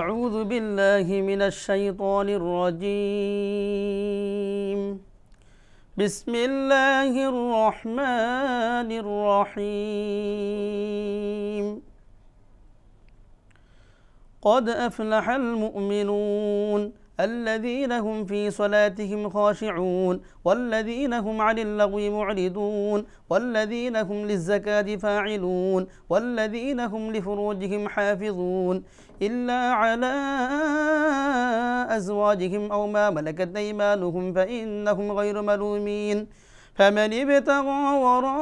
أعوذ بالله من الشيطان الرجيم. بسم الله الرحمن الرحيم. قد أفلح المؤمنون الذين هم في صلاتهم خاشعون والذين هم عن اللغو معرضون والذين هم للزكاة فاعلون والذين هم لفروجهم حافظون إلا على أزواجهم أو ما ملكت أيمانهم فإنهم غير ملومين فمن ابتغى وراء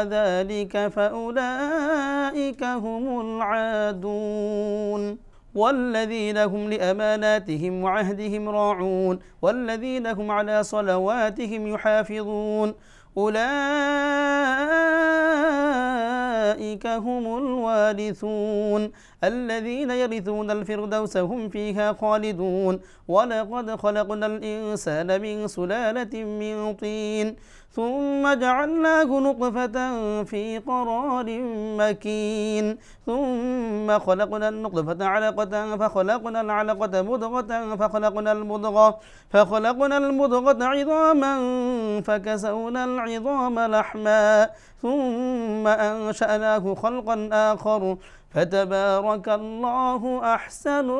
ذلك فأولئك هم العادون والذين هم لأماناتهم وعهدهم راعون والذين هم على صلواتهم يحافظون أولئك هم الوارثون الذين يرثون الفردوس هم فيها خالدون ولقد خلقنا الإنسان من سلالة من طين ثم جعلناه نطفة في قرار مكين ثم خلقنا النطفة علقة فخلقنا العلقة مضغة فخلقنا المضغة عظاما فكسونا العظام لحما ثم أنشأناه خلقا آخر فتبارك الله أحسن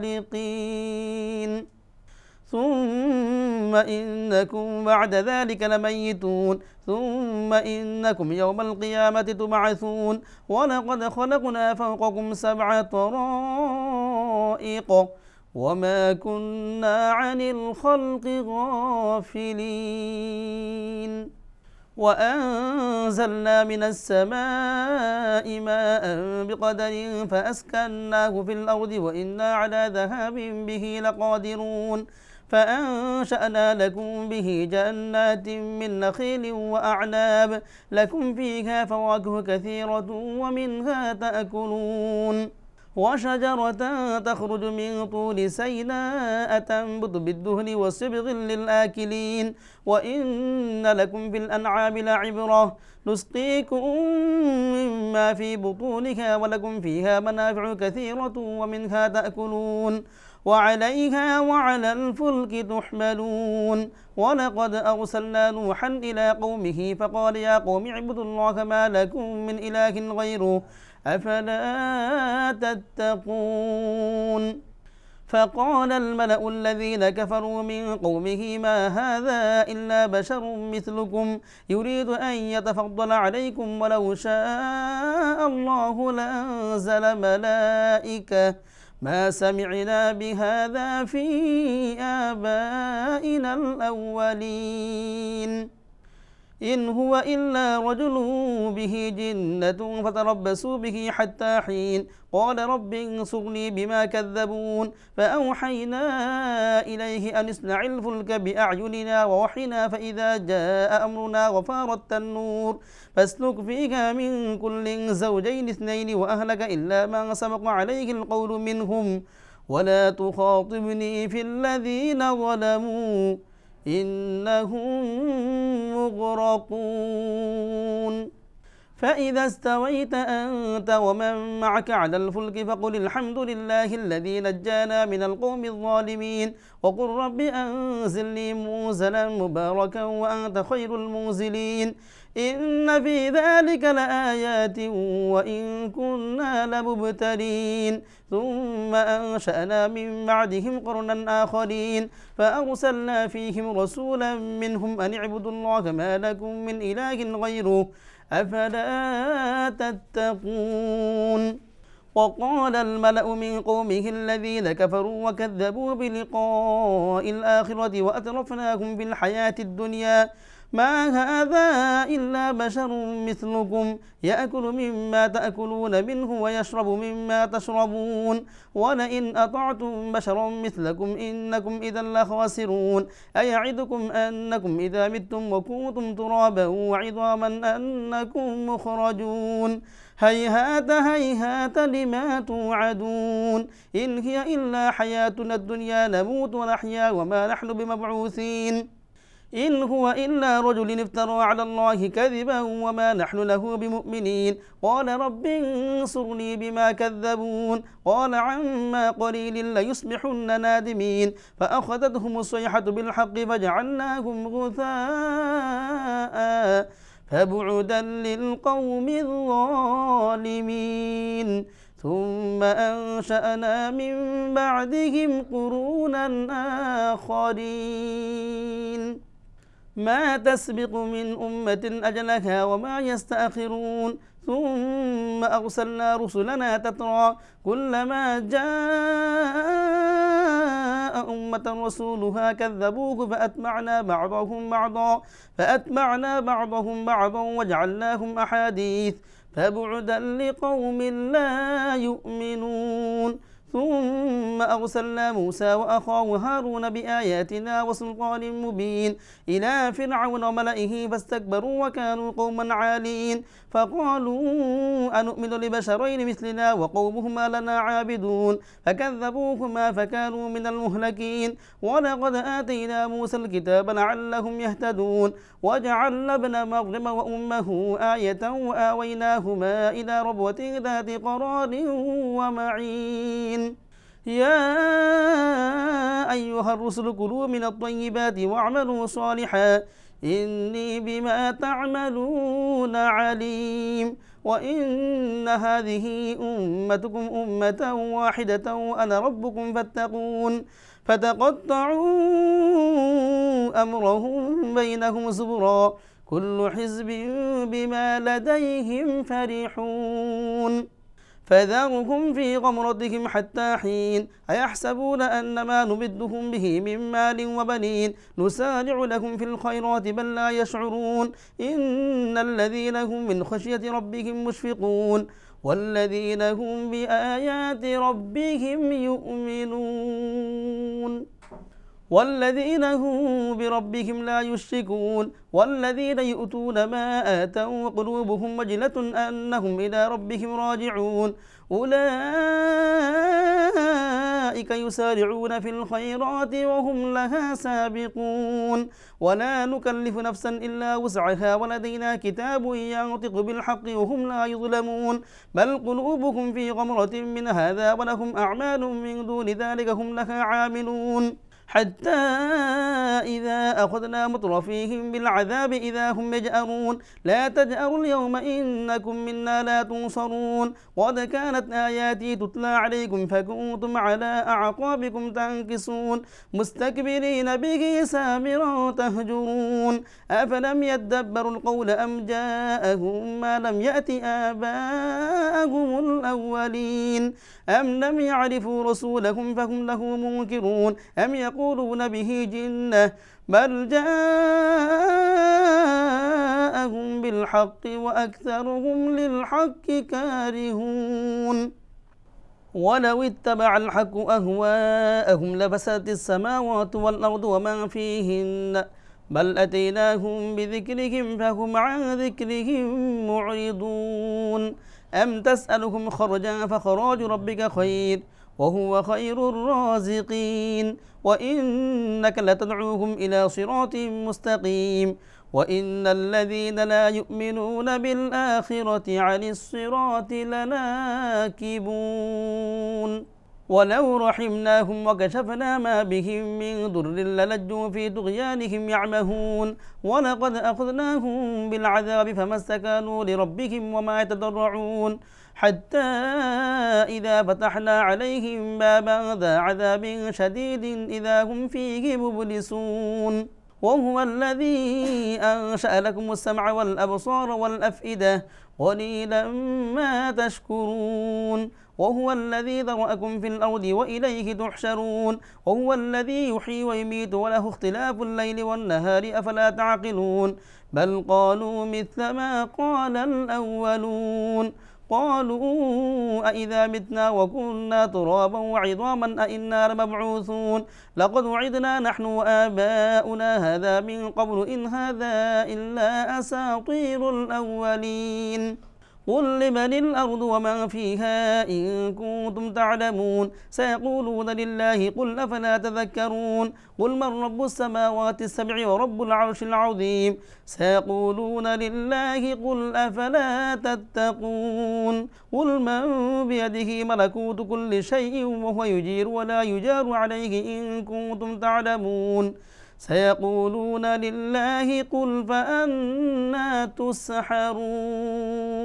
الخالقين ثم إنكم بعد ذلك لميتون ثم إنكم يوم القيامة تبعثون ولقد خلقنا فوقكم 7 طرائق وما كنا عن الخلق غافلين وأنزلنا من السماء ماء بقدر فأسكناه في الأرض وإنا على ذهاب به لقادرون فأنشأنا لكم به جنات من نخيل وأعناب لكم فيها فواكه كثيرة ومنها تأكلون وشجرة تخرج من طول سيناء تنبت بالدهن وصبغ للآكلين وإن لكم في الأنعام لعبرة نسقيكم مما في بطونها ولكم فيها منافع كثيرة ومنها تأكلون وعليها وعلى الفلك تحملون ولقد أرسلنا نوحا إلى قومه فقال يا قوم اعبدوا الله ما لكم من إله غيره أفلا تتقون فقال الملأ الذين كفروا من قومه ما هذا إلا بشر مثلكم يريد أن يتفضل عليكم ولو شاء الله لأنزل ملائكة ما سمعنا بهذا في آبائنا الأولين إن هو إلا رجل به جنة فتربصوا به حتى حين قال رب انصرني بما كذبون فأوحينا إليه أن اصنع الفلك بأعيننا ووحينا فإذا جاء أمرنا وفارت النور فاسلك فيها من كل زوجين 2 وأهلك إلا من سبق عليه القول منهم ولا تخاطبني في الذين ظلموا إنهم مغرقون فإذا استويت أنت ومن معك على الفلك فقل الحمد لله الذي نجانا من القوم الظالمين وقل رب أنزلني منزلا مباركا وأنت خير المنزلين إن في ذلك لآيات وإن كنا لمبتلين ثم أنشأنا من بعدهم قرنا آخرين فأرسلنا فيهم رسولا منهم أن اعبدوا الله ما لكم من إله غيره أفلا تتقون وقال الملأ من قومه الذين كفروا وكذبوا بلقاء الآخرة وأترفناهم في الحياة الدنيا ما هذا إلا بشر مثلكم يأكل مما تأكلون منه ويشرب مما تشربون ولئن أطعتم بشرا مثلكم إنكم إذا لخاسرون أيعدكم أنكم إذا متم وكنتم ترابا وعظاما أنكم مخرجون هيهات هيهات لما توعدون إن هي إلا حياتنا الدنيا نموت ونحيا وما نحن بمبعوثين إن هو إلا رجل افترى على الله كذبا وما نحن له بمؤمنين قال رب انصرني بما كذبون قال عما قليل ليصبحن نادمين فأخذتهم الصيحة بالحق فجعلناهم غثاء فبعدا للقوم الظالمين ثم أنشأنا من بعدهم قرونا آخرين ما تسبق من أمة أجلها وما يستأخرون ثم أرسلنا رسلنا تترى كلما جاء أمة رسولها كذبوه فأتبعنا بعضهم بعضا وجعلناهم أحاديث فبعدا لقوم لا يؤمنون ثم أرسلنا موسى وأخاه هارون بآياتنا وسلطان مبين إلى فرعون وملئه فاستكبروا وكانوا قوما عالين فقالوا أنؤمن لبشرين مثلنا وقومهما لنا عابدون فكذبوهما فكانوا من المهلكين ولقد آتينا موسى الكتاب لعلهم يهتدون وجعلنا ابن مريم وأمه آية وآويناهما إلى ربوة ذات قرار ومعين يا أيها الرسل كلوا من الطيبات واعملوا صالحا إني بما تعملون عليم وإن هذه أمتكم أمة واحدة وأنا ربكم فاتقون فتقطعوا أمرهم بينهم زبرا كل حزب بما لديهم فرحون فذرهم في غمرتهم حتى حين أيحسبون أن ما نمدهم به من مال وبنين نسارع لهم في الخيرات بل لا يشعرون إن الذين هم من خشية ربهم مشفقون والذين هم بآيات ربهم يؤمنون والذين هم بربهم لا يشركون والذين يؤتون ما آتوا وقلوبهم وجلة أنهم إلى ربهم راجعون أولئك يسارعون في الخيرات وهم لها سابقون ولا نكلف نفسا إلا وسعها ولدينا كتاب ينطق بالحق وهم لا يظلمون بل قلوبهم في غمرة من هذا ولهم أعمال من دون ذلك هم لها عاملون حتى إذا أخذنا مترفيهم بالعذاب إذا هم يجأرون لا تجأروا اليوم إنكم منا لا تنصرون قد كانت آياتي تتلى عليكم فكنتم على أعقابكم تنكصون مستكبرين به سامرا تهجرون أفلم يدبروا القول أم جاءهم ما لم يأت آباءهم الأولين أم لم يعرفوا رسولهم فهم له منكرون أم يقولون به جنة بل جاءهم بالحق وأكثرهم للحق كارهون ولو اتبع الحق أهواءهم لفسدت السماوات والأرض ومن فيهن بل أتيناهم بذكرهم فهم عن ذكرهم معرضون أم تسألهم خرجا فخراج ربك خير وهو خير الرازقين وإنك لتدعوهم إلى صراط مستقيم وإن الذين لا يؤمنون بالآخرة عن الصراط لناكبون ولو رحمناهم وكشفنا ما بهم من ضر للجوا في طغيانهم يعمهون ولقد أخذناهم بالعذاب فما استكانوا لربهم وما يتضرعون حتى إذا فتحنا عليهم بابا ذا عذاب شديد إذا هم فيه مبلسون وهو الذي أنشأ لكم السمع والأبصار والأفئدة قليلا ما تشكرون وهو الذي ذرأكم في الأرض وإليه تحشرون وهو الذي يحيي ويميت وله اختلاف الليل والنهار أفلا تعقلون بل قالوا مثل ما قال الأولون قالوا أإذا متنا وكنا ترابا وعظاما أإنا لمبعوثون لقد وعدنا نحن وآباؤنا هذا من قبل إن هذا إلا أساطير الأولين قل لمن الأرض ومن فيها إن كنتم تعلمون سيقولون لله قل أفلا تذكرون قل من رب السماوات السبع ورب العرش العظيم سيقولون لله قل أفلا تتقون قل من بيده ملكوت كل شيء وهو يجير ولا يجار عليه إن كنتم تعلمون سيقولون لله قل فأنى تسحرون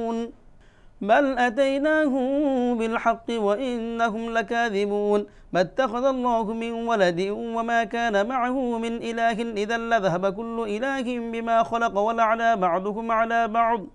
بل أتيناهم بالحق وإنهم لكاذبون ما اتخذ الله من ولد وما كان معه من إله إذا لذهب كل إله بما خلق ولعلى بعضهم على بعض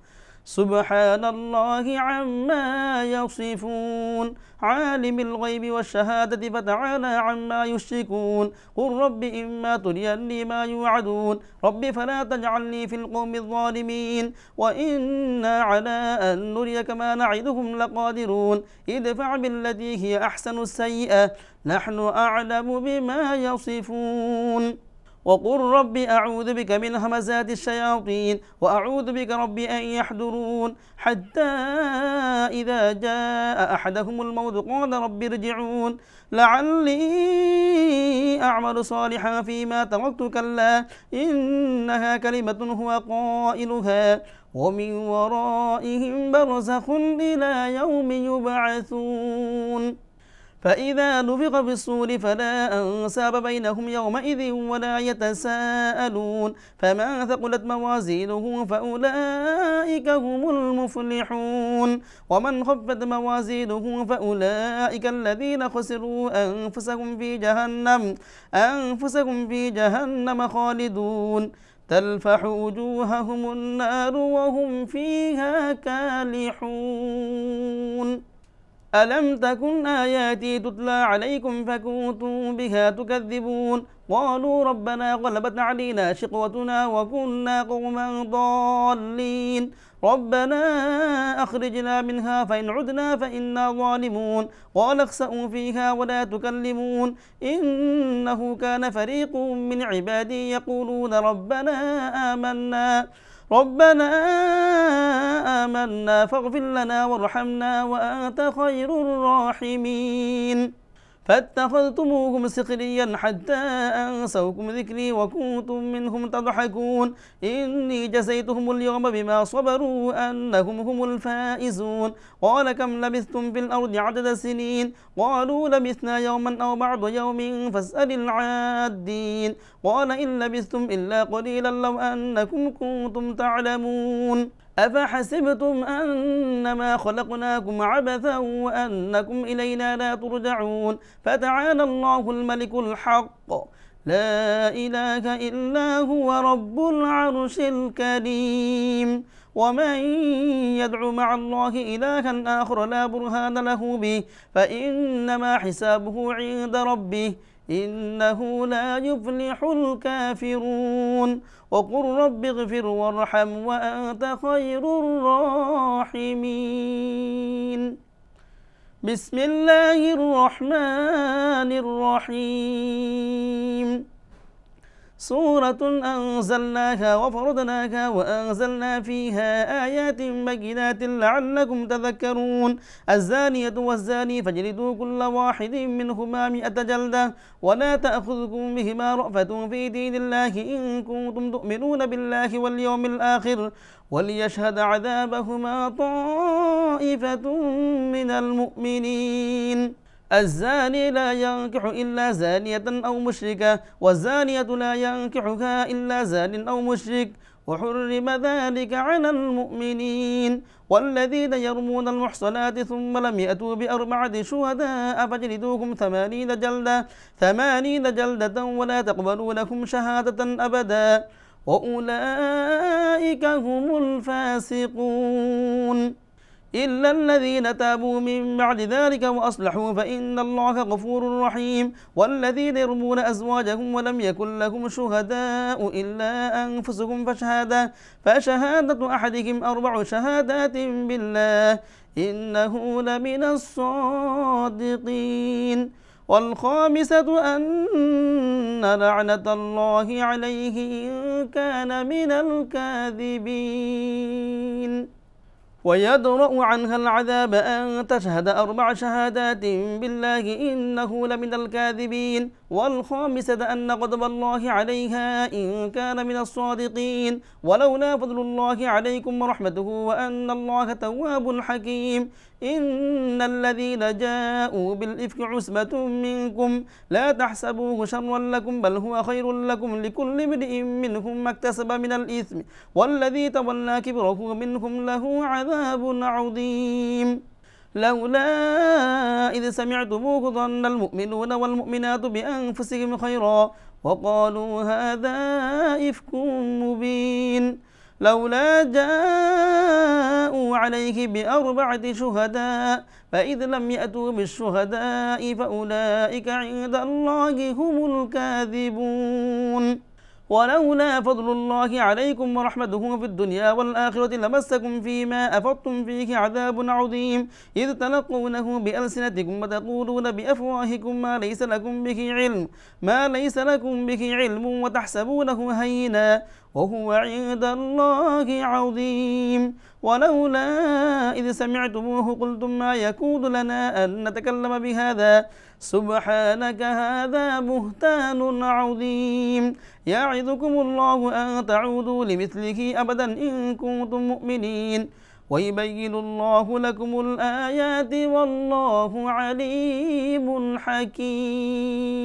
سبحان الله عما يصفون عالم الغيب والشهادة فتعالى عما يشركون قل رب إما تريني ما يوعدون رب فلا تجعلني في القوم الظالمين وإنا على أن نريك ما نعدهم لقادرون ادفع بالتي هي أحسن السيئة نحن أعلم بما يصفون وقل رب أعوذ بك من همزات الشياطين وأعوذ بك رب أن يحضرون حتى إذا جاء أحدهم الموت قال رب ارجعون لعلي أعمل صالحا فيما تركت كلا إنها كلمة هو قائلها ومن ورائهم برزخ إلى يوم يبعثون فإذا نفخ في الصور فلا أنساب بينهم يومئذ ولا يتساءلون فمن ثقلت موازينه فأولئك هم المفلحون ومن خفت موازينه فأولئك الذين خسروا أنفسهم في جهنم خالدون تلفح وجوههم النار وهم فيها كالحون ألم تكن آياتي تتلى عليكم فكنتم بها تكذبون قالوا ربنا غلبت علينا شقوتنا وكنا قوما ضالين ربنا أخرجنا منها فإن عدنا فإنا ظالمون قال اخسئوا فيها ولا تكلمون إنه كان فريق من عبادي يقولون ربنا آمنا فاغفر لنا وارحمنا وأنت خير الراحمين فاتخذتموهم سخريا حتى أنسوكم ذكري وكنتم منهم تضحكون إني جزيتهم اليوم بما صبروا أنهم هم الفائزون قال كم لبثتم في الأرض عدد سنين قالوا لبثنا يوما أو بعض يوم فاسأل العادين قال إن لبثتم إلا قليلا لو أنكم كنتم تعلمون أفحسبتم أنما خلقناكم عبثا وأنكم إلينا لا ترجعون فتعالى الله الملك الحق لا إله إلا هو رب العرش الكريم ومن يدع مع الله إلها آخر لا برهان له به فإنما حسابه عند ربه إنه لا يفلح الكافرون وقل رب اغفر وارحم وأنت خير الراحمين بسم الله الرحمن الرحيم سورة أنزلناها وفرضناها وأنزلنا فيها آيات بينات لعلكم تذكرون الزانية والزاني فاجلدوا كل واحد منهما 100 جلدة ولا تأخذكم بهما رأفة في دين الله إن كنتم تؤمنون بالله واليوم الآخر وليشهد عذابهما طائفة من المؤمنين الزاني لا ينكح إلا زانية أو مشركة والزانية لا ينكحها إلا زان أو مشرك وحرم ذلك على المؤمنين والذين يرمون المحصنات ثم لم يأتوا بأربعة شهداء فاجلدوهم 80 جلدة ولا تقبلوا لهم شهادة أبدا وأولئك هم الفاسقون إلا الذين تابوا من بعد ذلك وأصلحوا فإن الله غفور رحيم والذين يرمون أزواجهم ولم يكن لهم شهداء إلا أنفسهم فشهادة أحدهم 4 شهادات بالله إنه لمن الصادقين والخامسة أن لعنة الله عليه إن كان من الكاذبين ويدرأ عنها العذاب أن تشهد 4 شهادات بالله إنه لمن الكاذبين، والخامسة أن غضب الله عليها إن كان من الصادقين، ولولا فضل الله عليكم ورحمته وأن الله تواب حكيم. إن الذين جاءوا بالإفك عصبة منكم لا تحسبوه شرا لكم بل هو خير لكم، لكل امرئ منهم ما اكتسب من الإثم، والذي تولى كبره منهم له عذاب عظيم. لولا إذ سمعتموه ظن المؤمنون والمؤمنات بأنفسهم خيرا وقالوا هذا إفك مبين. لولا جاءوا عليه ب4 شهداء فإذ لم يأتوا بالشهداء فأولئك عند الله هم الكاذبون. ولولا فضل الله عليكم ورحمته في الدنيا والآخرة لمسكم فيما أفضتم فيه عذاب عظيم، إذ تلقونه بألسنتكم وتقولون بأفواهكم ما ليس لكم به علم وتحسبونه هينا وهو عند الله عظيم. ولولا إذ سمعتموه قلتم ما يكون لنا أن نتكلم بهذا سبحانك هذا بهتان عظيم. يعظكم الله أن تعودوا لمثله أبدا إن كنتم مؤمنين، ويبين الله لكم الآيات والله عليم حكيم.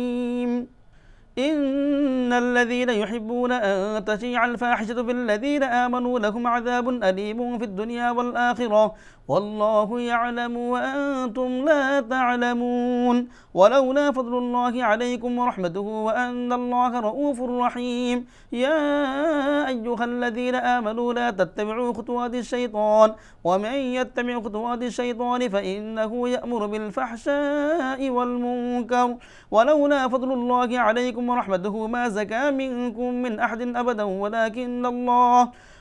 إن الذين يحبون أن تشيع الفاحشة في الذين آمنوا لهم عذاب أليم في الدنيا والآخرة والله يعلم وأنتم لا تعلمون. ولولا فضل الله عليكم ورحمته وأن الله رؤوف رحيم. يا أيها الذين آمنوا لا تتبعوا خطوات الشيطان ومن يتبع خطوات الشيطان فإنه يأمر بالفحشاء والمنكر. ولولا فضل الله عليكم ورحمته ما زكى منكم من أحد أبدا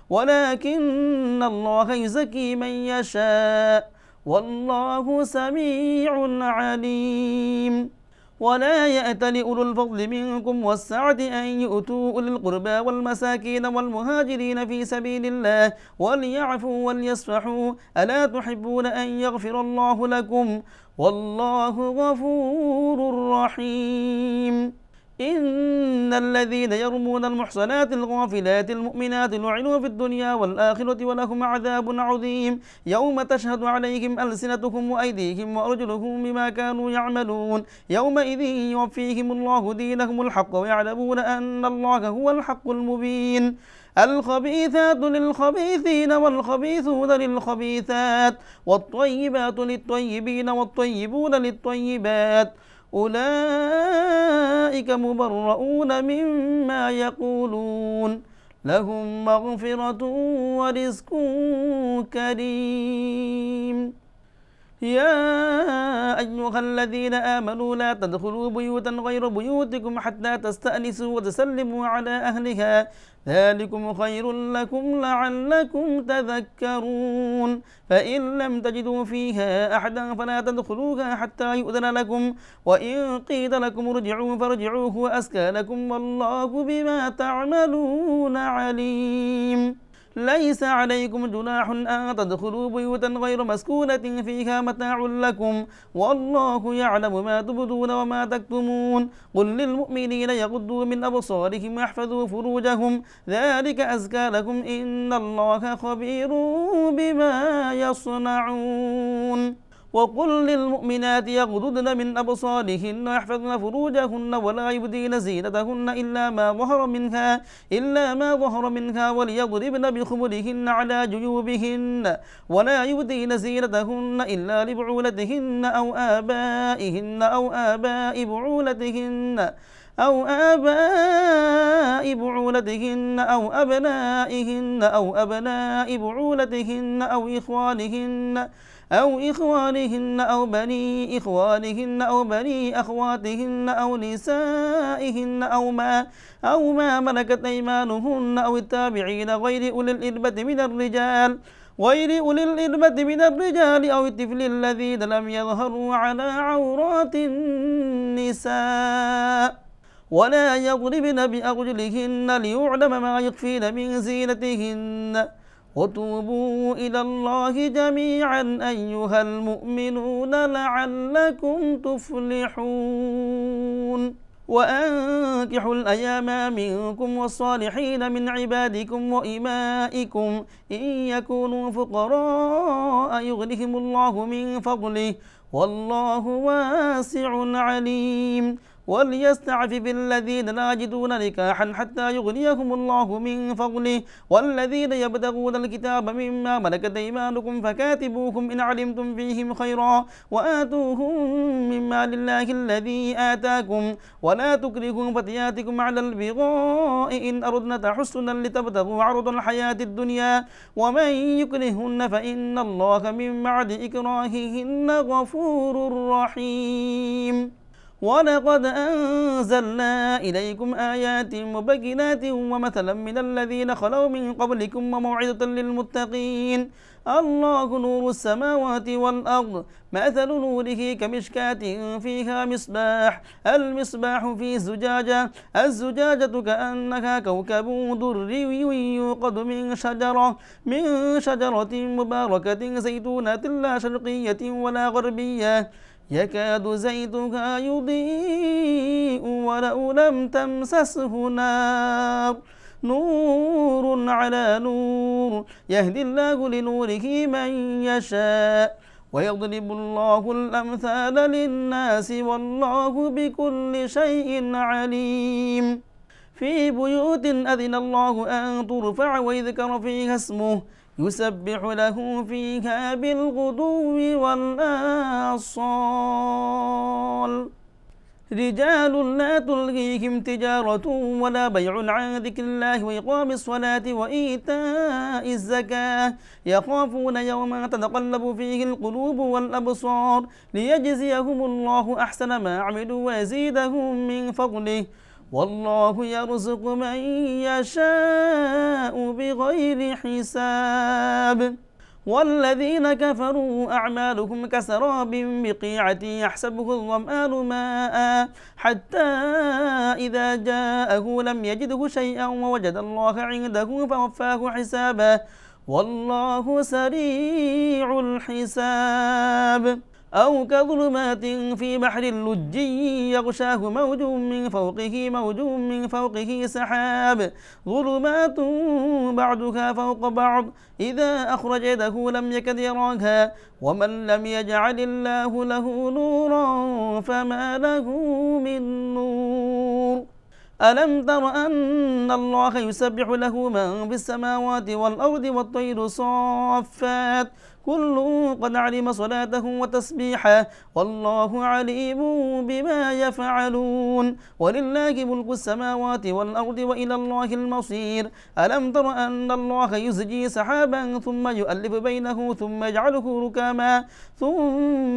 ولكن الله يزكي من يشاء والله سميع عليم. ولا يأتل أولو الفضل منكم والسعة أن يؤتوا أولي القربى والمساكين والمهاجرين في سبيل الله وليعفوا وليصفحوا ألا تحبون أن يغفر الله لكم والله غفور رحيم. إن الذين يرمون المحصنات الغافلات المؤمنات لعنوا في الدنيا والآخرة ولهم عذاب عظيم يوم تشهد عليهم ألسنتهم وأيديهم وأرجلهم بما كانوا يعملون يومئذ يوفيهم الله دينهم الحق ويعلمون أن الله هو الحق المبين. الخبيثات للخبيثين والخبيثون للخبيثات والطيبات للطيبين والطيبون للطيبات أولئك مبرؤون مما يقولون لهم مغفرة ورزق كريم. يا أيها الذين آمنوا لا تدخلوا بيوتا غير بيوتكم حتى تستأنسوا وتسلموا على أهلها ذلكم خير لكم لعلكم تذكرون. فإن لم تجدوا فيها أحدا فلا تدخلوها حتى يؤذن لكم وإن قيل لكم ارجعوا فارجعوا هو أزكى لكم والله بما تعملون عليم. ليس عليكم جناح أن تدخلوا بيوتا غير مسكونة فيها متاع لكم والله يعلم ما تبدون وما تكتمون. قل للمؤمنين يغضوا من أبصارهم ويحفظوا فروجهم ذلك أزكى لكم إن الله خبير بما يصنعون. وقل للمؤمنات يغضضن من أبصارهن ويحفظن فروجهن ولا يبدين زينتهن إلا ما ظهر منها وليضربن بخمرهن على جيوبهن ولا يبدين زينتهن إلا لبعولتهن أو آبائهن أو آباء بعولتهن أو أبنائهن أو أبناء بعولتهن أو إخوانهن أو بني إخوانهن أو بني أخواتهن أو نسائهن أو ما ملكت أيمانهن أو التابعين غير أولي الإربة من الرجال أو الطفل الذين لم يظهروا على عورات النساء ولا يضربن بأرجلهن ليعلم ما يخفين من زينتهن وتوبوا إلى الله جميعا أيها المؤمنون لعلكم تفلحون وأنكحوا الأيام منكم والصالحين من عبادكم وإمائكم إن يكونوا فقراء يغنهم الله من فضله والله واسع عليم وليستعفف الذين لا يجدون نكاحا حتى يغنيهم الله من فضله والذين يبتغون الكتاب مما ملكت أيمانكم فكاتبوهم إن علمتم فيهم خيرا وآتوهم مما لله الذي آتاكم ولا تكرهوا فتياتكم على البغاء إن أردنا تحسنا لتبتغوا عرض الحياة الدنيا ومن يكرهن فإن الله من بعد إكراههن غفور رحيم ولقد أنزلنا إليكم آيات مبينات ومثلا من الذين خلوا من قبلكم وموعظة للمتقين الله نور السماوات والأرض مثل نوره كمشكاة فيها مصباح المصباح في زجاجة الزجاجة كأنها كوكب دري يوقد من شجرة مباركة زيتونة لا شرقية ولا غربية يكاد زيتها يضيء ولو لم تمسسه نار نور على نور يهدي الله لنوره من يشاء ويضرب الله الأمثال للناس والله بكل شيء عليم في بيوت أذن الله أن ترفع ويذكر فيها اسمه يسبح له فيها بالغدو والآصال رجال لا تلهيهم تجارة ولا بيع عن ذكر الله وإقام الصلاة وإيتاء الزكاة يخافون يوما تتقلب فيه القلوب والأبصار ليجزيهم الله أحسن ما عملوا ويزيدهم من فضله والله يرزق من يشاء بغير حساب والذين كفروا أعمالهم كسراب بقيعة يحسبه الظمآن ماء حتى إذا جاءه لم يجده شيئا ووجد الله عنده فوفاه حسابه والله سريع الحساب أو كظلمات في بحر لجي يغشاه موج من فوقه سحاب ظلمات بعضها فوق بعض إذا أخرج يده لم يكد يراها ومن لم يجعل الله له نورا فما له من نور ألم تر أن الله يسبح له من في السماوات والأرض والطير صافات كل قد علم صلاته وتسبيحه والله عليم بما يفعلون ولله ملك السماوات والأرض وإلى الله المصير ألم تر أن الله يزجي سحابا ثم يؤلف بينه ثم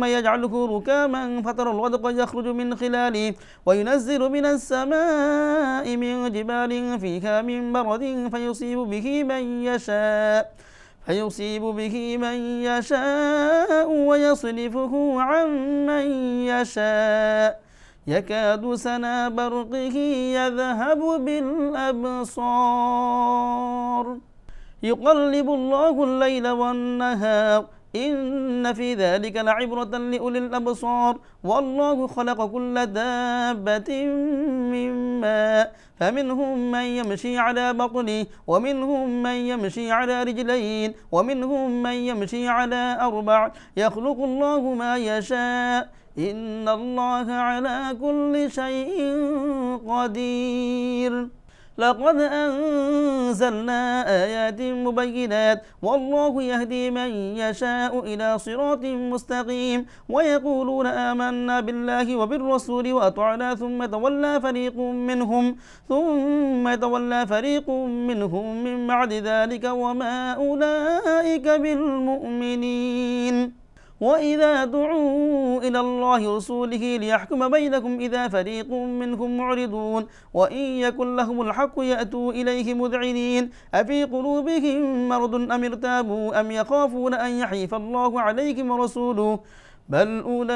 يجعله ركاما فترى الودق يخرج من خلاله وينزل من السماء من جبال فيها من برد فيصيب به من يشاء ويصرفه عن من يشاء يكاد سنا برقه يذهب بالأبصار يقلب الله الليل والنهار إن في ذلك لعبرة لأولي الأبصار والله خلق كل دابة من ماء فمنهم من يمشي على بطنه ومنهم من يمشي على رجلين ومنهم من يمشي على أربع يخلق الله ما يشاء إن الله على كل شيء قدير لقد أنزلنا آيات مبينات والله يهدي من يشاء إلى صراط مستقيم ويقولون آمنا بالله وبالرسول وأطعنا ثم تولى فريق منهم من بعد ذلك وما أولئك بالمؤمنين وإذا دعوا إلى الله ورسوله ليحكم بينكم إذا فريق منهم معرضون وإن يكن لهم الحق يأتوا إليه مذعنين أفي قلوبهم مرض أم ارتابوا أم يخافون أن يحيف الله عليهم ورسوله بل أولئك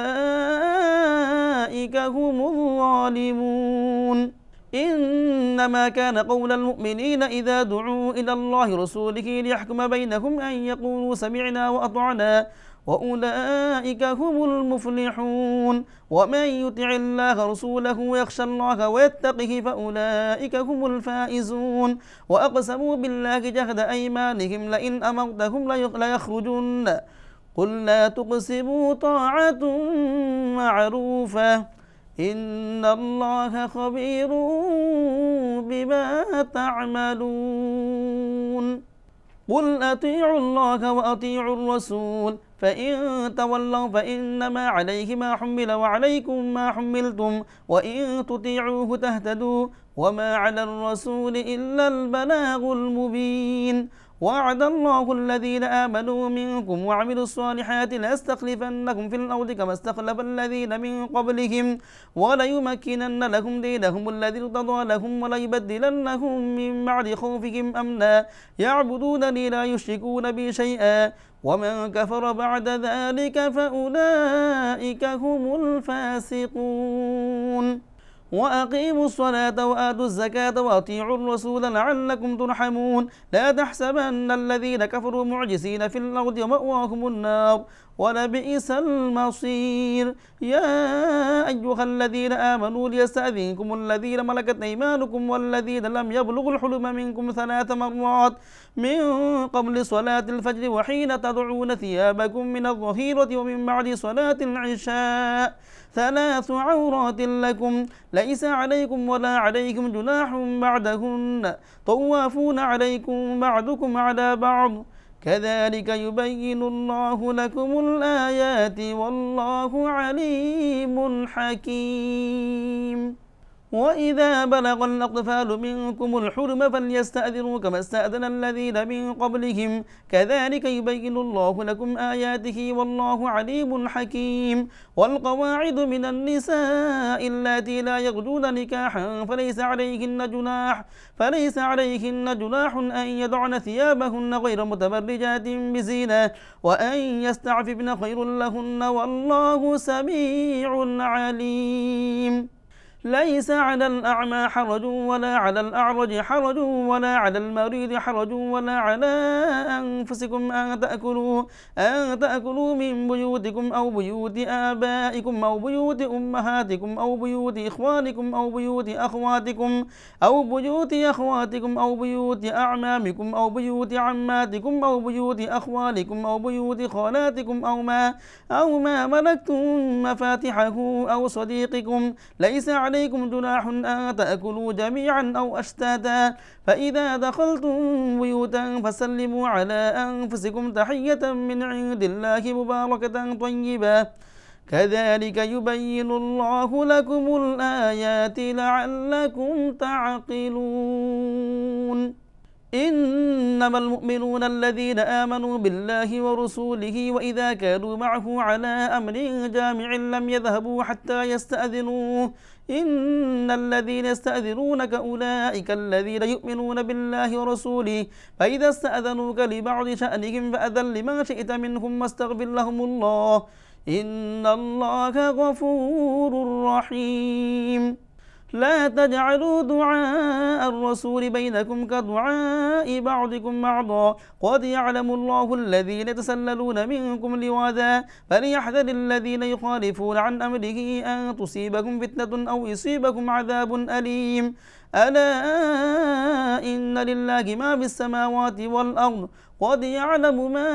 هم الظالمون إنما كان قول المؤمنين إذا دعوا إلى الله رسوله ليحكم بينهم أن يقولوا سمعنا وأطعنا وأولئك هم المفلحون ومن يطع الله رسوله ويخشى الله ويتقه فأولئك هم الفائزون وأقسموا بالله جهد أيمانهم لئن أمرتهم ليخرجن قل لا تقسموا طاعة معروفة إن الله خبير بما تعملون قل أطيعوا الله وأطيعوا الرسول فإن تولوا فإنما عليه ما حمل وعليكم ما حملتم وإن تطيعوه تهتدوا وما على الرسول إلا البلاغ المبين وعد الله الذين آمنوا منكم وعملوا الصالحات ليستخلفنكم في الأرض كما استخلف الذين من قبلهم وليمكنن لهم دينهم الذي ارتضى لهم وليبدلنهم من بعد خوفهم أمنا يعبدونني لا يشركون بي شيئا ومن كفر بعد ذلك فأولئك هم الفاسقون وأقيموا الصلاة وآتوا الزكاة وأطيعوا الرسول لعلكم ترحمون لا تحسبن الذين كفروا معجزين في الأرض ومأواهم النار ولبئس المصير يا أيها الذين آمنوا ليستأذنكم الذين ملكت أيمانكم والذين لم يبلغوا الحلم منكم 3 مرات من قبل صلاة الفجر وحين تضعون ثيابكم من الظهيرة ومن بعد صلاة العشاء 3 عورات لكم ليس عليكم ولا عليكم جناح بعدهن طوافون عليكم بعضكم على بعض كذلك يبين الله لكم الآيات والله عليم حكيم وإذا بلغ الأطفال منكم الحلم فليستأذنوا كما استأذن الذين من قبلهم كذلك يبين الله لكم آياته والله عليم حكيم والقواعد من النساء اللاتي لا يرجون نكاحا فليس عليهن جناح أن يضعن ثيابهن غير متبرجات بزينة وأن يستعففن خير لهن والله سميع عليم ليس على الأعمى حرج ولا على الأعرج حرج ولا على المريض حرج ولا على أنفسكم أن تأكلوا من بيوتكم أو بيوت آبائكم أو بيوت أمهاتكم أو بيوت إخوانكم أو بيوت أخواتكم أو بيوت أخواتكم أو بيوت أعمامكم أو بيوت عماتكم أو بيوت أخوالكم أو بيوت خالاتكم أو ما ملكتم مفاتحه أو صديقكم ليس عليكم جناح أن تأكلوا جميعا أو أشتاتا فإذا دخلتم بيوتا فسلموا على أنفسكم تحية من عند الله مباركة طيبة كذلك يبين الله لكم الآيات لعلكم تعقلون إنما المؤمنون الذين آمنوا بالله ورسوله وإذا كانوا معه على أمر جامع لم يذهبوا حتى يستأذنوه إن الذين يستأذنونك أولئك الذين يؤمنون بالله ورسوله فإذا استأذنوك لبعض شأنهم فأذن لما شئت منهم واستغفر لهم الله إن الله غفور رحيم لا تجعلوا دعاء الرسول بينكم كدعاء بعضكم بعضا قد يعلم الله الذين يتسللون منكم لواذا فليحذر الذين يخالفون عن أمره أن تصيبكم فتنة أو يصيبكم عذاب أليم ألا إن لله ما في السماوات والأرض قد يعلم ما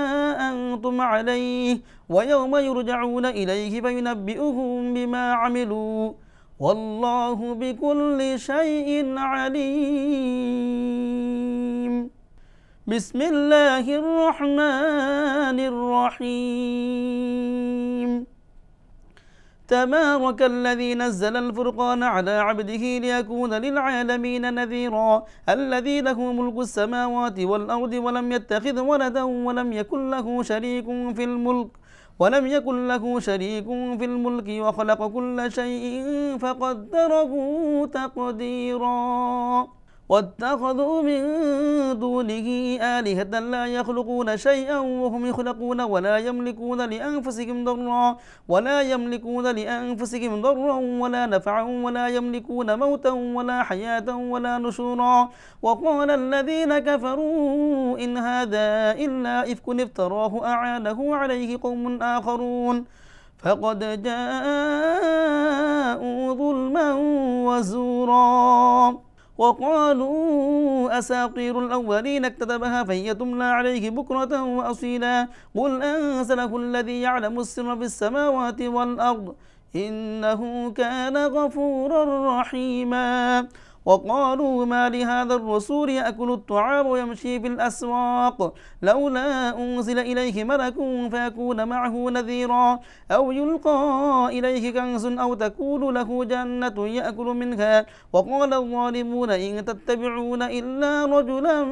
أنتم عليه ويوم يرجعون إليه فينبئهم بما عملوا والله بكل شيء عليم بسم الله الرحمن الرحيم تبارك الذي نزل الفرقان على عبده ليكون للعالمين نذيرا الذي له ملك السماوات والأرض ولم يتخذ ولدا ولم يكن له شريك في الملك وخلق كل شيء فقدره تقديرا واتخذوا من دونه آلهة لا يخلقون شيئا وهم يخلقون ولا يملكون ضرا ولا نفعا ولا يملكون موتا ولا حياة ولا نشورا وقال الذين كفروا إن هذا إلا إفك افتراه أعانه عليه قوم آخرون فقد جاءوا ظلما وزورا وقالوا أساطير الأولين اكتتبها فهي تملى عليه بكرة وأصيلا قل أنزله الذي يعلم السر في السماوات والأرض إنه كان غفورا رحيما وقالوا ما لهذا الرسول يأكل الطعام ويمشي في الأسواق لولا أنزل إليه ملك فيكون معه نذيرا أو يلقى إليه كنز أو تكون له جنة يأكل منها وقال الظالمون إن تتبعون إلا رجلا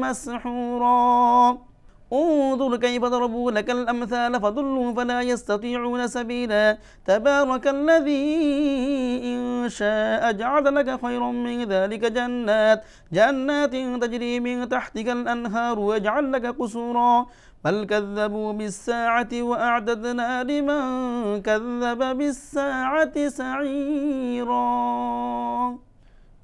مسحورا انظر كيف ضربوا لك الأمثال فضلوا فلا يستطيعون سبيلا تبارك الذي إن شاء جعل لك خيرا من ذلك جنات تجري من تحتك الأنهار ويجعل لك قصورا بل كذبوا بالساعة وأعتدنا لمن كذب بالساعة سعيرا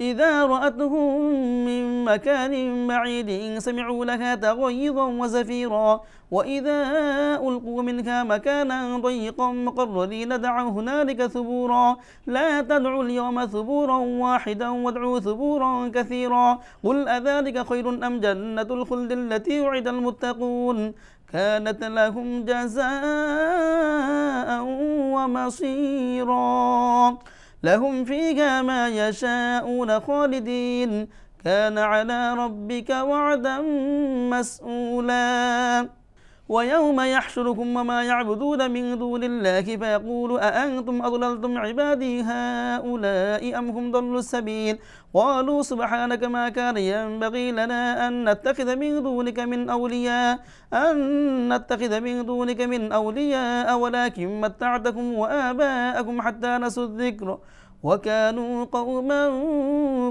إذا رأتهم من مكان بعيد سمعوا لها تغيظا وزفيرا وإذا ألقوا منها مكانا ضيقا مقررين دعوا هنالك ثبورا لا تدعوا اليوم ثبورا واحدا وادعوا ثبورا كثيرا قل أذلك خير أم جنة الخلد التي وعد المتقون كانت لهم جزاء ومصيرا لهم فيها ما يشاءون خالدين كان على ربك وعدا مسئولا ويوم يحشركم وما يعبدون من دون الله فيقول أأنتم أضللتم عبادي هؤلاء أم هم ضلوا السبيل قالوا سبحانك ما كان ينبغي لنا أن نتخذ من دونك من أولياء ولكن متعتكم وآباءكم حتى نسوا الذكر وكانوا قوما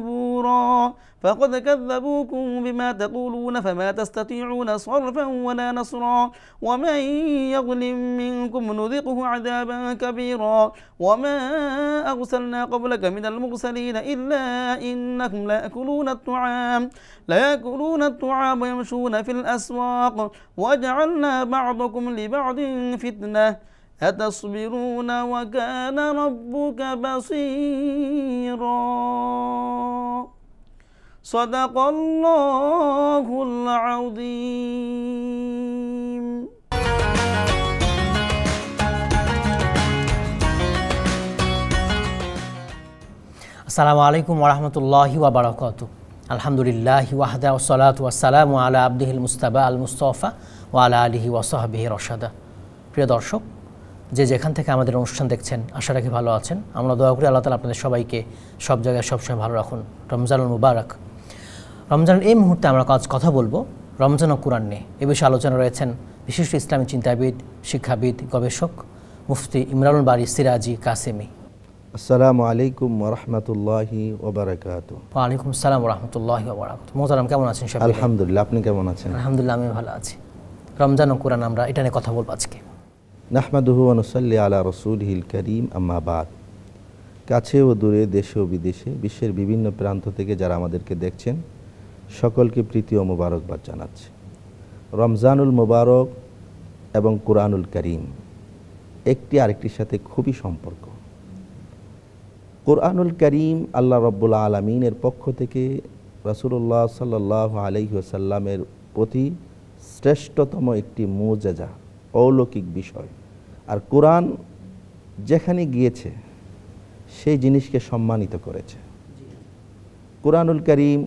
بورا فقد كذبوكم بما تقولون فما تستطيعون صرفا ولا نصرا ومن يظلم منكم نذقه عذابا كبيرا وما أرسلنا قبلك من المرسلين إلا إنهم ليأكلون الطعام ويمشون في الأسواق وجعلنا بعضكم لبعض فتنة أتصبرون وكان ربك بصيرا صدق الله العظيم আসসালামু আলাইকুম ওয়া রাহমাতুল্লাহি ওয়া বারাকাতুহু আলহামদুলিল্লাহি ওয়াহদা ওয়াসসালাতু ওয়াসসালামু আলা আবদিহিল মুস্তাবা আল মুস্তাফা ওয়া আলা আলিহি ওয়া সাহবিহি রাশাদা। প্রিয় দর্শক, যে যেখান থেকে আমাদের অনুষ্ঠান দেখছেন আশা রাখি ভালো আছেন। আমরা দোয়া করি আল্লাহ তাআলা আপনাদের সবাইকে সব জায়গায় সবসময় ভালো রাখুন। রমজানুল মুবারক। রমজানের এই মুহূর্তে আমরা কথা বলবো রমজান ও কুরআন নিয়ে। এ বিষয়ে আলোচনা রয়েছেন বিশিষ্ট ইসলামী চিন্তাবিদ, শিক্ষাবিদ, গবেষক মুফতি ইমরানুল বারী সিরাজি কাসেমি। আসসালামু আলাইকুম ওয়া রাহমাতুল্লাহি ওয়া বারাকাতুহু। ওয়া আলাইকুম আসসালাম ওয়া রাহমাতুল্লাহি ওয়া বারাকাতুহু। মোহতারাম, কেমন আছেন সবাই? আলহামদুলিল্লাহ, আপনি কেমন আছেন? আলহামদুলিল্লাহ, আমি ভালো আছি। রমজান ও কুরআন, আমরা এটা নিয়ে কথা বলবো আজকে। নাহমাদুহু ওয়া নুসাল্লি আলা রাসূলিহিল কারীম, আম্মা বাদ। কাছে ও দূরে, দেশে ও বিদেশে, বিশ্বের বিভিন্ন প্রান্ত থেকে যারা আমাদেরকে দেখছেন সকলকে প্রীতি ও মোবারকবাদ জানাচ্ছি। রমজানুল মুবারক এবং কুরআনুল কারীম একটি আরেকটির সাথে খুবই সম্পর্ক। কুরআনুল কারীম আল্লাহ রাব্বুল আলামিনের পক্ষ থেকে রাসূলুল্লাহ সাল্লাল্লাহু আলাইহি ওয়াসাল্লামের প্রতি শ্রেষ্ঠতম একটি মুজিজা, অলৌকিক বিষয়। আর কুরআন যেখানে গিয়েছে সেই জিনিসকে সম্মানিত করেছে। কুরআনুল কারীম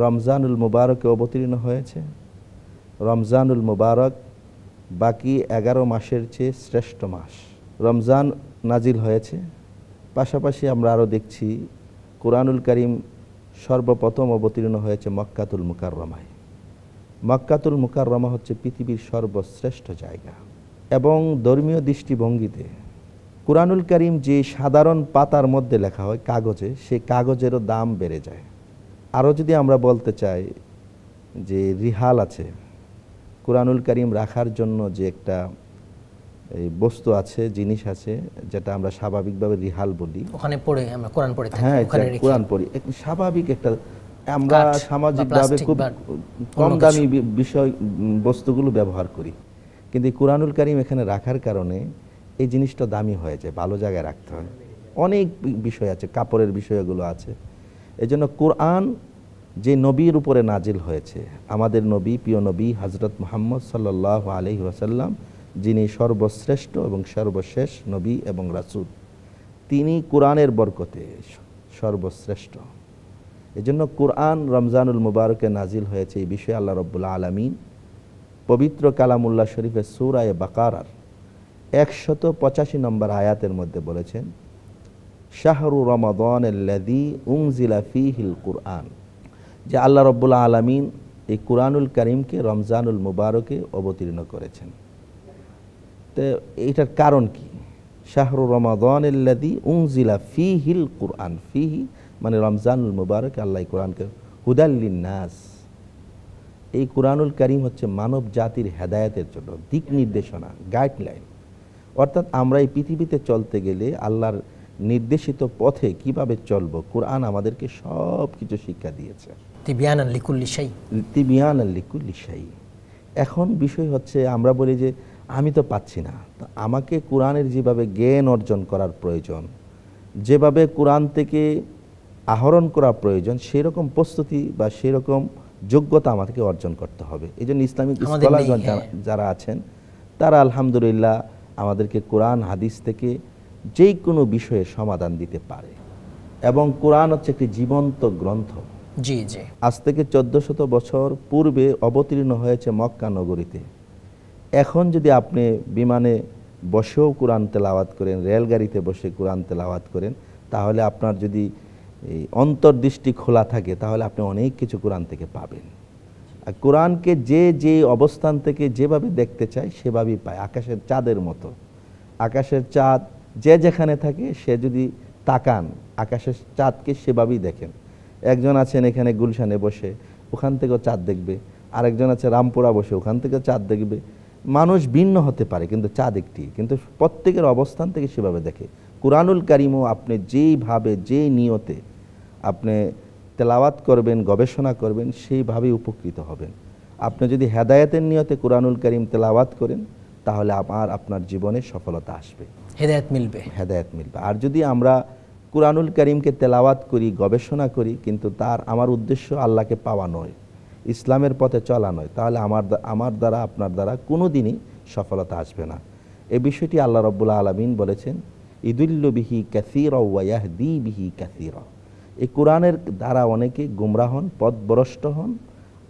রমজানুল মুবারকে অবতীর্ণ হয়েছে। রমজানুল মুবারক বাকি 11 মাসের চেয়ে শ্রেষ্ঠ মাস। রমজান নাজিল হয়েছে, পাশাপাশি আমরা আরও দেখছি কুরআনুল কারীম সর্বপ্রথম অবতীর্ণ হয়েছে মক্কাতুল মুকাররমায়। মক্কাতুল মুকাররমা হচ্ছে পৃথিবীর সর্বশ্রেষ্ঠ জায়গা। এবং ধর্মীয় দৃষ্টিভঙ্গিতে কুরআনুল কারীম যে সাধারণ পাতার মধ্যে লেখা হয় কাগজে, সেই কাগজেরও দাম বেড়ে যায়। আরও যদি আমরা বলতে চাই যে রিহাল আছে, কুরআনুল কারীম রাখার জন্য যে একটা এই বস্তু আছে, জিনিস আছে, যেটা আমরা স্বাভাবিকভাবে রিহাল বলি, ওখানে পড়ে আমরা কোরআন পড়ে থাকি, হ্যাঁ ওখানে রেখে কোরআন পড়ি, স্বাভাবিক একটা আমরা কাঠ বা সামাজিকভাবে প্লাস্টিক খুব বা কম অন্য দামি বিষয় বস্তুগুলো ব্যবহার করি, কিন্তু এই কুরআনুল কারীম এখানে রাখার কারণে এই জিনিসটা দামি হয়ে যায়, ভালো জায়গায় রাখতে হয়। অনেক বিষয় আছে, কাপড়ের বিষয়গুলো আছে। এজন্য কোরআন যে নবীর উপরে নাজিল হয়েছে, আমাদের নবী, প্রিয় নবী হযরত মুহাম্মদ সাল্লাল্লাহু আলাইহি ওয়াসাল্লাম, যিনি সর্বশ্রেষ্ঠ এবং সর্বশেষ নবী এবং রাসূল, তিনি কোরআনের বরকতে সর্বশ্রেষ্ঠ। এজন্য কোরআন রমজানুল মুবারকে নাজিল হয়েছে, এই বিষয়ে আল্লাহ রাব্বুল আলামিন পবিত্র কালামুল্লাহ শরীফের সূরা বাকারার 185 নম্বর আয়াতের মধ্যে বলেছেন, শাহরু রমাদানাল্লাযী উনজিলা ফীহিল কুরআন, যে আল্লাহ রাব্বুল আলামিন এই কুরআনুল কারীমকে রমজানুল মুবারকে অবতীর্ণ করেছেন। তো এটার কারণ কি? শাহরু রমাদানাল্লাযী উনজিলা ফীহিল কুরআন, ফীহি মানে রমজানুল মুবারক, আল্লাহ কোরআনকে হুদাল লিন্নাস, এই কুরআনুল কারীম হচ্ছে মানব জাতির হেদায়েতের জন্য দিক নির্দেশনা, গাইডলাইন। অর্থাৎ আমরা এই পৃথিবীতে চলতে গেলে আল্লাহর নির্দেশিত পথে কিভাবে চলবো, কোরআন আমাদেরকে সব কিছু শিক্ষা দিয়েছে। তিবিয়ানান লিকুল্লি শাই, তিবিয়ানান লিকুল্লি শাই। এখন বিষয় হচ্ছে আমরা বলি যে আমি তো পাচ্ছি না, তো আমাকে কোরআনের যেভাবে জ্ঞান অর্জন করার প্রয়োজন, যেভাবে কোরআন থেকে আহরণ করা প্রয়োজন, সেরকম প্রস্তুতি বা সেরকম যোগ্যতা আমাদেরকে অর্জন করতে হবে। এই জন্য ইসলামিক স্কলারগণ যারা আছেন তারা আলহামদুলিল্লাহ আমাদেরকে কোরআন হাদিস থেকে যে কোনো বিষয়ে সমাধান দিতে পারে, এবং কোরআন হচ্ছে একটি জীবন্ত গ্রন্থ। জি জি, আজ থেকে 1400 বছর পূর্বে অবতীর্ণ হয়েছে মক্কা নগরীতে। এখন যদি আপনি বিমানে বসেও কোরআন তেলাওয়াত করেন, রেলগাড়িতে বসে কোরআন তেলাওয়াত করেন, তাহলে আপনার যদি এই অন্তর্দৃষ্টি খোলা থাকে, তাহলে আপনি অনেক কিছু কোরআন থেকে পাবেন। আর কোরআনকে যে যে অবস্থান থেকে যেভাবে দেখতে চায় সেভাবেই পায়, আকাশের চাঁদের মতো। আকাশের চাঁদ যে যেখানে থাকে সে যদি তাকান আকাশের চাঁদকে সেভাবেই দেখেন। একজন আছেন এখানে গুলশানে বসে, ওখান থেকেও চাঁদ দেখবে, আরেকজন আছে রামপুরা বসে, ওখান থেকেও চাঁদ দেখবে। মানুষ ভিন্ন হতে পারে কিন্তু চাঁদ একটি, কিন্তু প্রত্যেকের অবস্থান থেকে সেভাবে দেখে। কুরআনুল কারীমও আপনি যেইভাবে যে নিয়তে আপনি তেলাওয়াত করবেন, গবেষণা করবেন, সেইভাবেই উপকৃত হবেন। আপনি যদি হেদায়েতের নিয়তে কুরআনুল কারীম তেলাওয়াত করেন, তাহলে আপনার জীবনে সফলতা আসবে, হেদায়েত মিলবে। আর যদি আমরা কুরআনুল কারীমকে তেলাওয়াত করি, গবেষণা করি, কিন্তু আমার উদ্দেশ্য আল্লাহকে পাওয়া নয়, ইসলামের পথে চলা নয়, তাহলে আমার দ্বারা আপনার দ্বারা কোনো দিনই সফলতা আসবে না। এই বিষয়টি আল্লাহ রাব্বুল আলামিন বলেছেন, ইদুল্লু বিহি কাসীরা ওয়া ইয়াহদি বিহি কাসীরা। এই কোরআনের দ্বারা অনেকে গুমরাহ হন, পথভ্রষ্ট হন,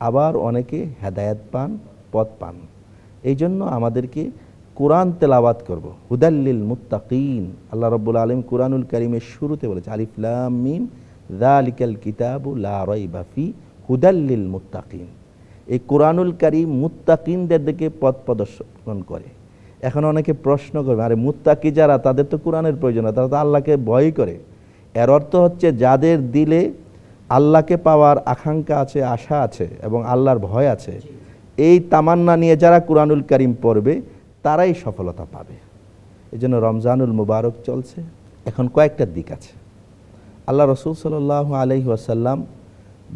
আবার অনেকে হেদায়েত পান, পথ পান। এই জন্য আমাদেরকে কোরআন তেলাওয়াত করব। হুদাল্লিল মুত্তাকিন, আল্লাহ রাব্বুল আলামিন কোরআনুল কারীমের শুরুতে বলেছে, আলিফ লাম মিম যালিকাল কিতাবু লা রাইবা ফি হুদাল্লিল মুত্তাকিন। এই কোরআনুল কারীম মুত্তাকিনদের দিকে পথ প্রদর্শন করে। এখন অনেকে প্রশ্ন করবে, আরে মুত্তাকি যারা, তাদের তো কোরআনের প্রয়োজন না, তারা তো আল্লাহকে ভয় করে। এর অর্থ হচ্ছে যাদের দিলে আল্লাহকে পাওয়ার আকাঙ্ক্ষা আছে, আশা আছে এবং আল্লাহর ভয় আছে, এই তামান্না নিয়ে যারা কোরআনুল কারীম পড়বে তারাই সফলতা পাবে। এই জন্য রমজানুল মুবারক চলছে। এখন কয়েকটা দিক আছে। আল্লাহ রাসূল সাল্লাল্লাহু আলাইহি ওয়াসাল্লাম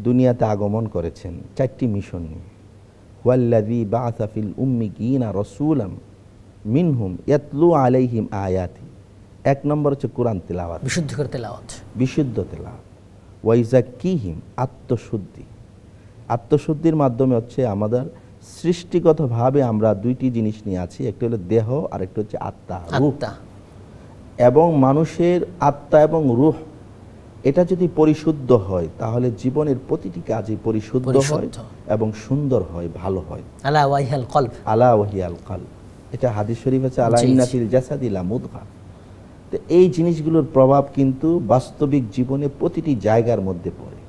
দুনিয়াতে আগমন করেছেন 4টি মিশন নিয়ে। ওয়াল্লাযী বাআসা ফিল উম্মিয়িনা রাসূলাম মিনহুম ইয়াতলু আলাইহিম আয়াতি। 1 নম্বর হচ্ছে কোরআন তেলাওয়াত, বিশুদ্ধ তেলাওয়াত। ওয়াইজাক্কিহিম, আত্মশুদ্ধির মাধ্যমে হচ্ছে আমাদের সৃষ্টিগতভাবে আমরা 2টি জিনিস নিয়ে আছি, একটা হলো দেহ আর একটা হচ্ছে আত্মা, রূহ। এবং মানুষের আত্মা এবং রূহ এটা যদি পরিশুদ্ধ হয়, তাহলে জীবনের প্রতিটি কাজই পরিশুদ্ধ হয় এবং সুন্দর হয়, ভালো হয়। আলা ওয়াহিয়াল কলব, এটা হাদিস শরীফ আছে, আলা ইন্না ফিল জাসাদি লামুদগা। তো এই জিনিসগুলোর প্রভাব কিন্তু বাস্তবিক জীবনে প্রতিটি জায়গার মধ্যে পড়ে।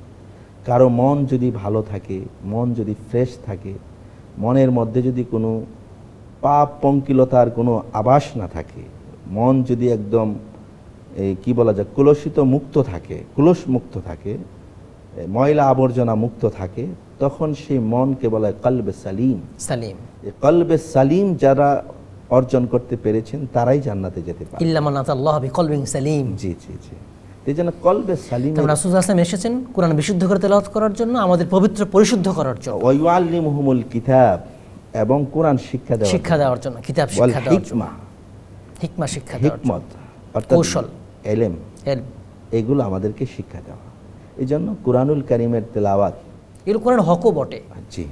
কারো মন যদি ভালো থাকে, মন যদি ফ্রেশ থাকে, মনের মধ্যে যদি কোনো পাপ পঙ্কিলতার কোনো আভাস না থাকে, মন যদি একদম কি বলা যায়, কুলস মুক্ত থাকে, ময়লা আবর্জনা মুক্ত থাকে, তখন সেই মনকে বলা হয় কলবে সালিম। সালিম, কলবে সালিম যারা অর্জন করতে পেরেছেন তারাই জান্নাতে যেতে পারে। ইল্লা মান আতাল্লাহ বিকলবিন সালিম। জি জি জি, এই জন্য কলবে সালিম। রাসূল সাল্লাল্লাহু আলাইহি ওয়াসাল্লাম এসেছেন কোরআন বিশুদ্ধ করে তেলাওয়াত করার জন্য, আমাদের পবিত্র পরিশুদ্ধ করার জন্য। ওয়া ইউআল্লিমুহুমুল কিতাব, এবং কোরআন শিক্ষা দেওয়ার জন্য, কিতাব শিক্ষা দেওয়ার জন্য, হিকমা শিক্ষা দেওয়ার জন্য, হিকমত অর্থাৎ কৌশল, ইলম, এগুলো আমাদেরকে শিক্ষা দেওয়া। এই জন্য কুরআনুল কারীমের তেলাওয়াত এর কোরআন হকও বটে। জি,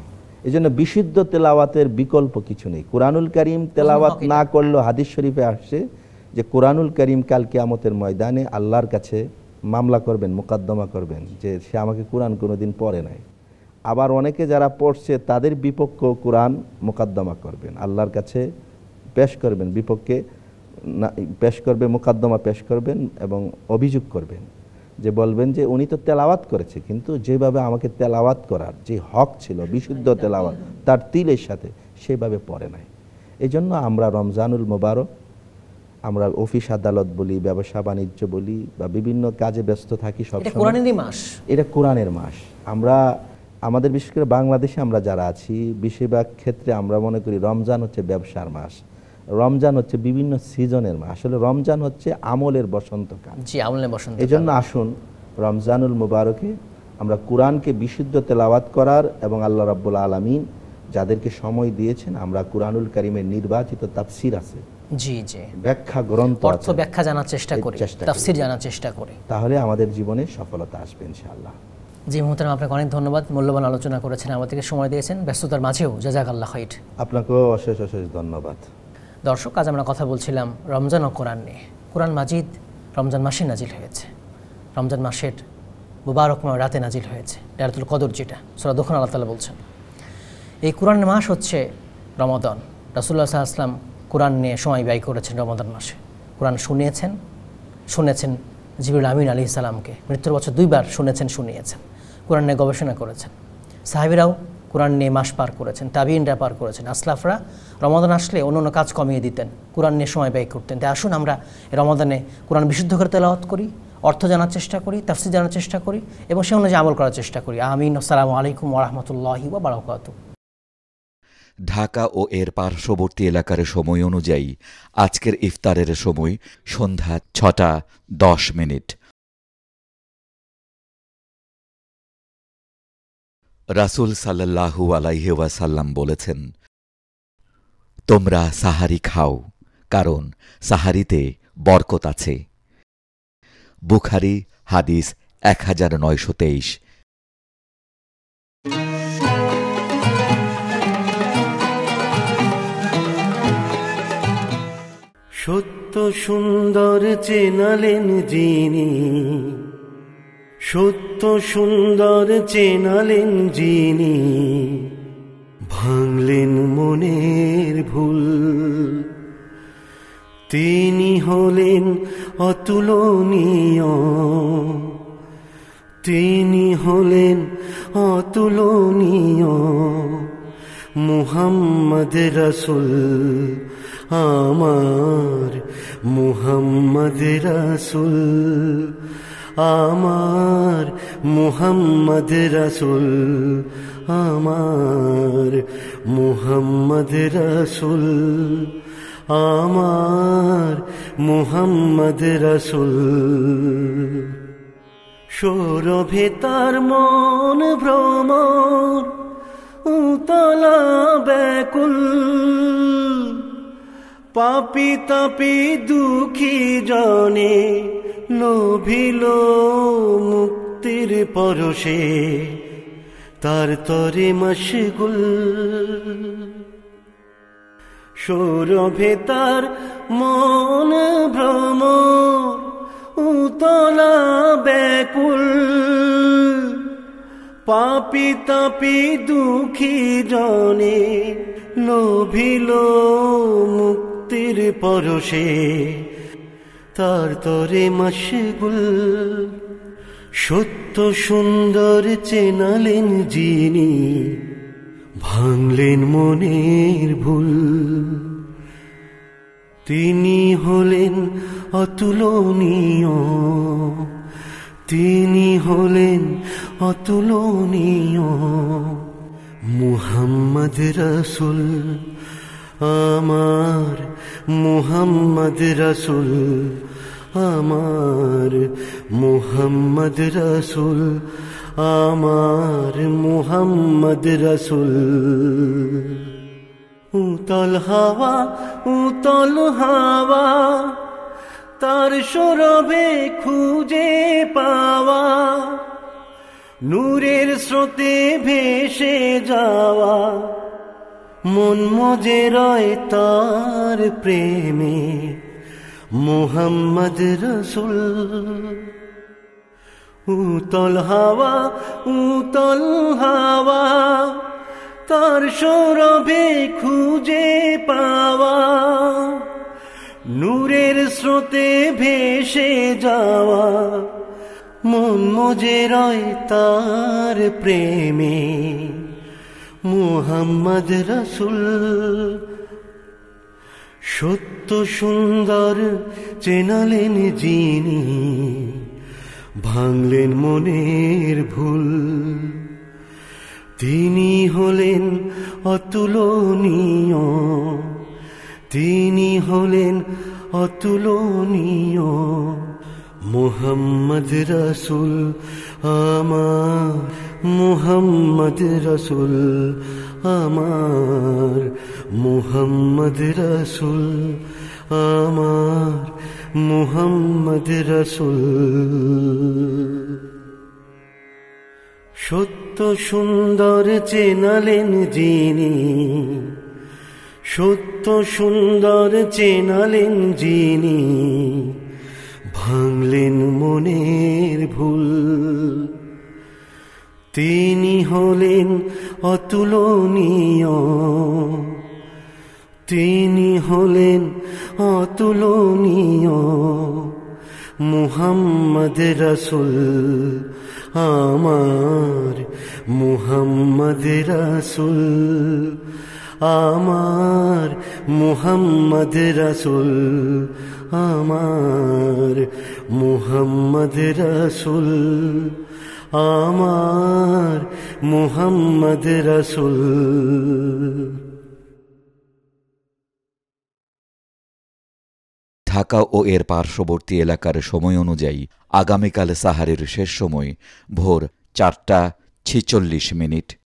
এই জন্য বিশুদ্ধ তেলাওয়াতের বিকল্প কিছু নেই। কুরআনুল কারীম তেলাওয়াত না করলেও হাদিস শরীফে আসছে যে কুরআনুল কারীম কাল কিয়ামতের ময়দানে আল্লাহর কাছে মামলা করবেন, মোকদ্দমা করবেন যে সে আমাকে কুরআন কোনোদিন পড়ে নাই। আবার অনেকে যারা পড়ছে তাদের বিপক্ষে কুরআন মোকদ্দমা করবেন, আল্লাহর কাছে পেশ করবেন, বিপক্ষে পেশ করবে, মোকদ্দমা পেশ করবেন এবং অভিযোগ করবেন, যে বলবেন যে উনি তো তেলাওয়াত করেছে, কিন্তু যেভাবে আমাকে তেলাওয়াত করার যে হক ছিল, বিশুদ্ধ তেলাওয়াত তার তিলের সাথে, সেভাবে পড়ে নাই। এই জন্য আমরা রমজানুল মোবারক, আমরা অফিস আদালত বলি, ব্যবসা বাণিজ্য বলি, বা বিভিন্ন কাজে ব্যস্ত থাকি, সব সময় কোরআনেরই মাস, এটা কোরআনের মাস। আমরা আমাদের বিশেষ করে বাংলাদেশে আমরা যারা আছি, বেশিরভাগ ক্ষেত্রে আমরা মনে করি রমজান হচ্ছে ব্যবসার মাস, রমজান হচ্ছে বিভিন্ন সিজনের মাস। আসলে রমজান হচ্ছে আমলের বসন্তকাল। জি, আমলের বসন্ত। এই জন্য আসুন রমজানুল মুবারকে আমরা কোরআনকে বিশুদ্ধ তেলাওয়াত করার, এবং আল্লাহ রাব্বুল আলামিন যাদেরকে সময় দিয়েছেন, আমরা কুরআনুল কারীমের নির্বাচিত তাফসীর আছে, জি জি, ব্যাখ্যা গ্রন্থ আছে, অর্থ ব্যাখ্যা জানার চেষ্টা করি, তাফসীর জানার চেষ্টা করি, তাহলে আমাদের জীবনে সফলতা আসবে ইনশাআল্লাহ। জি মুহতারাম, আপনাকে অনেক ধন্যবাদ, মূল্যবান আলোচনা করেছেন, আমাদেরকে সময় দিয়েছেন ব্যস্ততার মাঝেও, জাযাকাল্লাহ খাইর। আপনাকেও অশেষ অশেষ ধন্যবাদ। দর্শক, আজ আমরা কথা বলছিলাম রমজান ও কোরআন নিয়ে। কোরআন মাজিদ রমজান মাসে নাজিল হয়েছে, রমজান মাসের মুবারকময় রাতে নাজিল হয়েছে, লাইলাতুল কদর, যেটা সূরা দুখান আল্লাহ তাআলা বলছেন। এই কোরআনের মাস হচ্ছে রমাদান। রাসূলুল্লাহ সাল্লাল্লাহু আলাইহি ওয়াসাল্লাম কোরআন নিয়ে সময় ব্যয় করেছেন রমাদান মাসে। কোরআন শুনেছেন জিবরিল আমিন আলাইহিস সালামকে, মৃত্যুর বছর 2 বার শুনিয়েছেন। কোরআন নিয়ে গবেষণা করেছেন। সাহাবীরাও কোরআন নিয়ে মাস পার করেছেন, তাবিঈনরা পার করেছেন। আসলাফরা রমাদান আসলে অন্য কাজ কমিয়ে দিতেন, কোরআন নিয়ে সময় ব্যয় করতেন। তাই আসুন আমরা রমাদানে কোরআন বিশুদ্ধ করে তেলাওয়াত করি, অর্থ জানার চেষ্টা করি, তাফসীর জানার চেষ্টা করি, এবং সে অনুযায়ী আমল করার চেষ্টা করি। আমিন। আসসালামু আলাইকুম ওয়া রাহমাতুল্লাহি ওয়া বারাকাতুহু। ঢাকা ও এর পার্শ্ববর্তী এলাকার সময় অনুযায়ী আজকের ইফতারের সময় সন্ধ্যা 6:10। রাসূল সাল্লাল্লাহু আলাইহি ওয়াসাল্লাম বলেছেন, তোমরা সাহারি খাও, কারণ সাহারিতে বরকত আছে। বুখারী হাদিস 1923। সত্য সুন্দর চেনালেন যিনি, সত্য সুন্দর চেনালেন যিনি, ভাঙলেন মনের ভুল। তিনি হলেন অতুলনীয়, তিনি হলেন অতুলনীয়। মুহাম্মদ রাসূল আমার, মুহাম্মদ রাসূল আমার, মুহাম্মদ রাসূল আমার, মুহাম্মদ রাসূল আমার, মুহাম্মদ রাসূল। সৌরভে তার মন ভ্রমর, উতলা ব্যাকুল, পাপি তাপি দুঃখী জনে লোভিল মুক্তির পরশে, তার তরে মশগুল। সৌরভে তার মন ভ্রমর, উতলা ব্যাকুল, পাপি তাপি দুঃখী জনে লোভিল মুক্তির পরশে, তার তরে মশগুল। সত্য সুন্দর চেনালেন যিনি, ভাঙলেন মনের ভুল। তিনি হলেন অতুলনীয়, তিনি হলেন অতুলনীয় মুহাম্মদ রাসূল আমার মুহাম্মদ রাসূল আমার মুহাম্মদ রাসূল আমার মুহাম্মদ রাসূল উতল হাওয়া তার সরবে খুঁজে পাওয়া নূরের স্রোতে ভেসে যাওয়া মন মজে রয় তার প্রেমে মুহাম্মদ রাসূল উতল হাওয়া তার সরবে খুঁজে পাওয়া নূরের স্রোতে ভেসে যাওয়া মন মজে রয় তার প্রেমে মুহাম্মদ রাসূল সত্য সুন্দর চেনালেন যিনি ভাঙলেন মনের ভুল তিনি হলেন অতুলনীয় তিনি হলেন অতুলনীয় মুহাম্মদ রাসূল আমার মুহাম্মদ রাসূল আমার মুহাম্মদ রাসূল আমার মুহাম্মদ রাসূল সত্য সুন্দর চেনালেন যিনি সত্য সুন্দর চেনালেন যিনি ভাঙলেন মনের ভুল তিনি হলেন অতুলনীয় তিনি হলেন অতুলনীয় মুহাম্মদ রাসূল আমার মুহাম্মদ রাসূল আমার মুহাম্মদ রাসূল আমার মুহাম্মদ রাসূল আমার মুহাম্মদ রাসূল ঢাকা ও এর পার্শ্ববর্তী এলাকার সময় অনুযায়ী আগামীকাল সাহারের শেষ সময় ভোর 4:46